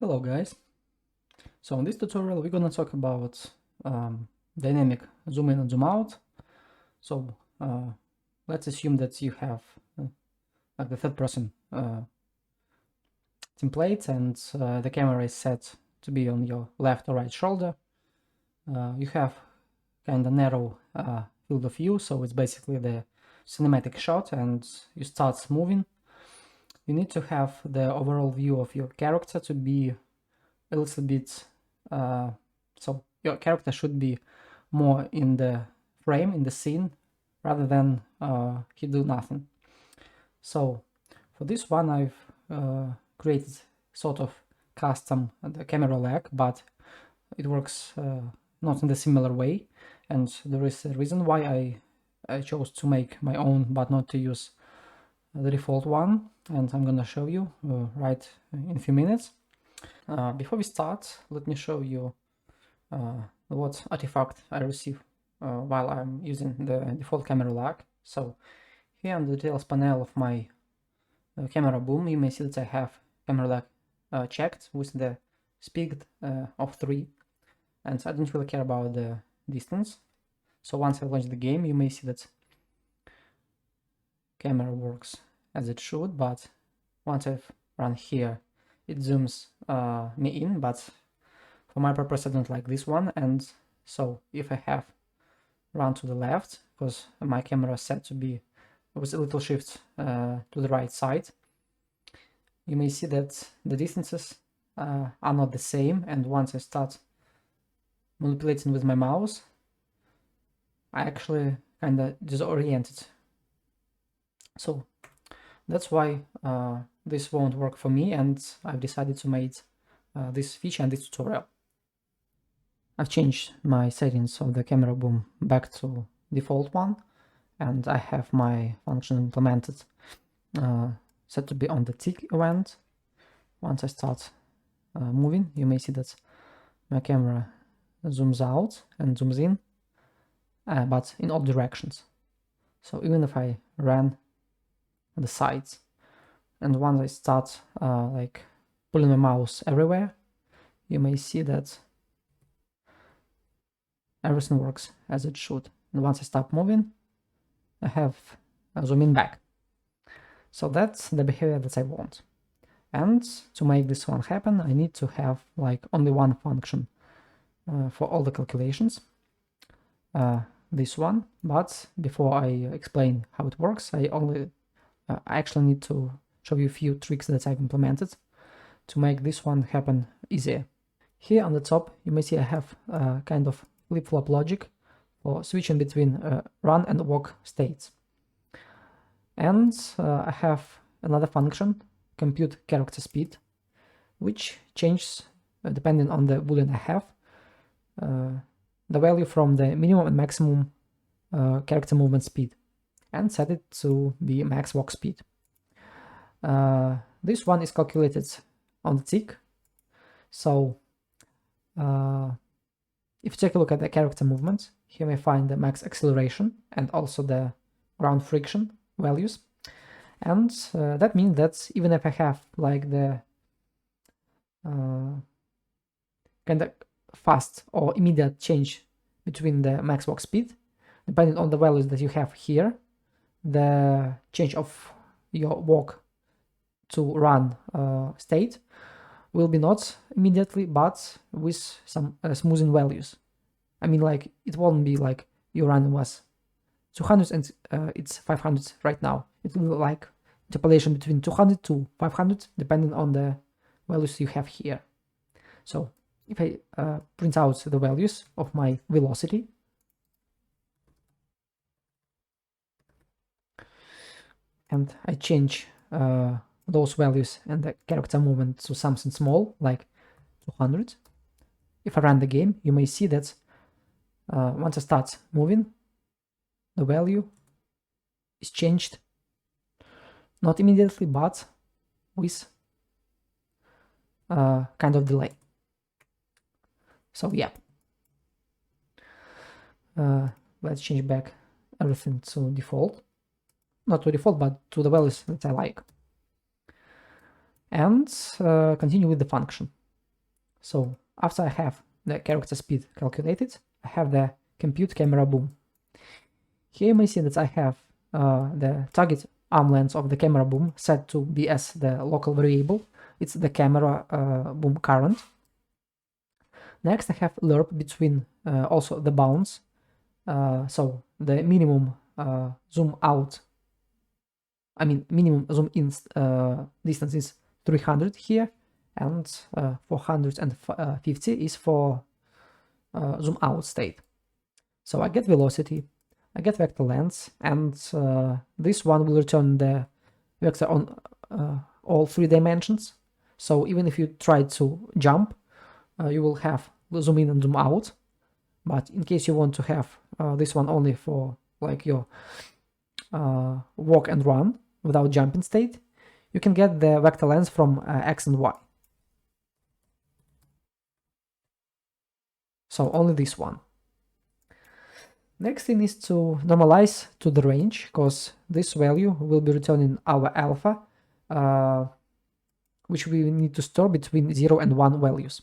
Hello guys. So in this tutorial we're gonna talk about dynamic zoom in and zoom out. So let's assume that you have like the third person template and the camera is set to be on your left or right shoulder. You have kind of narrow field of view, so it's basically the cinematic shot, and you start moving. You need to have the overall view of your character to be a little bit so your character should be more in the frame, in the scene, rather than he do nothing. So for this one I've created sort of custom the camera lag, but it works not in the similar way, and there is a reason why I chose to make my own but not to use the default one, and I'm gonna show you right in a few minutes. Before we start, let me show you what artifact I receive while I'm using the default camera lag. So here on the details panel of my camera boom, you may see that I have camera lag checked with the speed of 3, and I don't really care about the distance. So once I launch the game, you may see that camera works as it should, but once I've run here, it zooms me in, but for my purpose I don't like this one. And so if I have run to the left, because my camera is set to be with a little shift to the right side, you may see that the distances are not the same, and once I start manipulating with my mouse, I actually kind of disoriented. So that's why this won't work for me, and I've decided to make this feature and this tutorial. I've changed my settings of the camera boom back to default one, and I have my function implemented set to be on the tick event. Once I start moving, you may see that my camera zooms out and zooms in, but in all directions. So even if I ran on the sides, and once I start like pulling my mouse everywhere, you may see that everything works as it should. And once I stop moving, I have zooming back. So that's the behavior that I want. And to make this one happen, I need to have like only one function for all the calculations, this one. But before I explain how it works, I actually need to show you a few tricks that I've implemented to make this one happen easier. Here on the top, you may see I have kind of flip-flop logic for switching between run and walk states. And I have another function, compute character speed, which changes depending on the boolean I have the value from the minimum and maximum character movement speed, and set it to be max walk speed. This one is calculated on the tick. So if you take a look at the character movement, here we find the max acceleration and also the ground friction values. And that means that even if I have like the kind of fast or immediate change between the max walk speed, depending on the values that you have here, the change of your walk to run state will be not immediately, but with some smoothing values. I mean, like, it won't be like your run was 200 and it's 500 right now. It will be like interpolation between 200 to 500, depending on the values you have here. So if I print out the values of my velocity, and I change those values and the character movement to something small, like 200. If I run the game, you may see that once I start moving, the value is changed, not immediately, but with kind of delay. So yeah, let's change back everything to default. Not to default, but to the values that I like. And continue with the function. So after I have the character speed calculated, I have the compute camera boom. Here you may see that I have the target arm length of the camera boom set to be as the local variable. It's the camera boom current. Next I have lerp between also the bounds. So the minimum zoom out, minimum zoom in distance is 300 here, and 450 is for zoom out state. So I get velocity, I get vector length, and this one will return the vector on all 3 dimensions. So even if you try to jump, you will have zoom in and zoom out. But in case you want to have this one only for like your walk and run without jumping state, you can get the vector length from x and y. So only this one. Next thing is to normalize to the range, because this value will be returning our alpha, which we need to store between 0 and 1 values.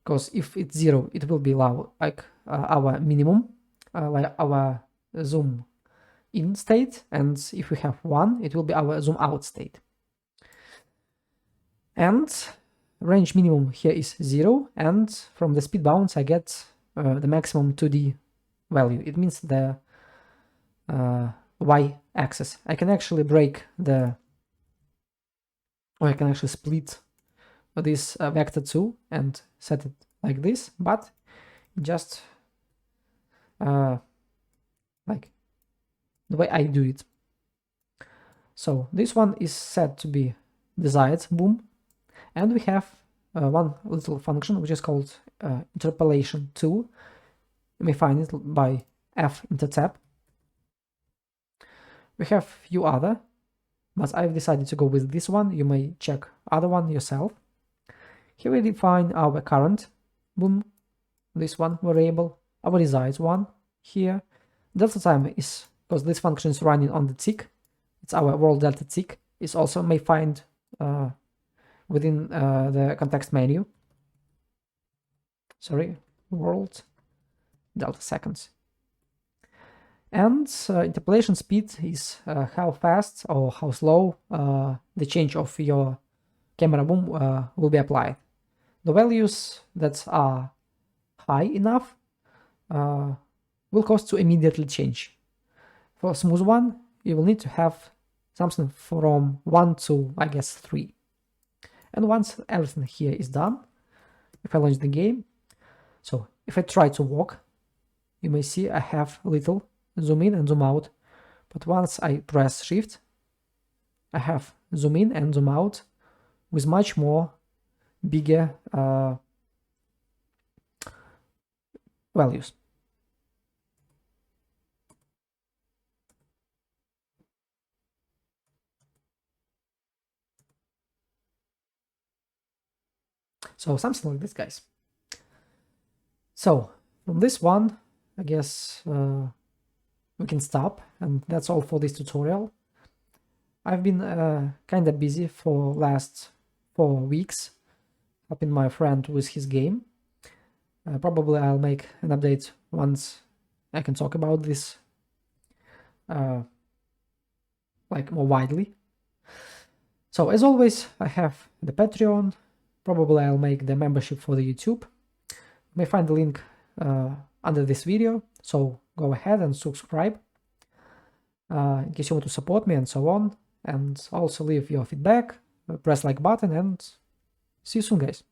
Because if it's 0, it will be like our minimum, like our zoom in state, and if we have 1, it will be our zoom out state. And range minimum here is 0, and from the speed bounds I get the maximum 2D value. It means the y-axis. I can actually break the, or I can actually split this vector 2 and set it like this, but just like the way I do it. So this one is set to be desired boom, and we have one little function which is called interpolation 2. You may find it by f intertab. We have few other, but I've decided to go with this one. You may check other one yourself. Here we define our current boom, this one variable, our desired one here. Delta time is, because this function is running on the tick, it's our world delta tick. It's also may find within the context menu. Sorry, world delta seconds. And interpolation speed is how fast or how slow the change of your camera boom will be applied. The values that are high enough will cause to immediately change. For a smooth one, you will need to have something from 1 to, I guess, 3. And once everything here is done, if I launch the game, so if I try to walk, you may see I have a little zoom in and zoom out. But once I press shift, I have zoom in and zoom out with much more bigger values. So something like this, guys. So from this one, I guess we can stop, and that's all for this tutorial. I've been kind of busy for last 4 weeks helping my friend with his game. Probably I'll make an update once I can talk about this like more widely. So as always, I have the Patreon. Probably I'll make the membership for the YouTube. You may find the link under this video, so go ahead and subscribe in case you want to support me and so on. And also leave your feedback, press like button, and see you soon, guys.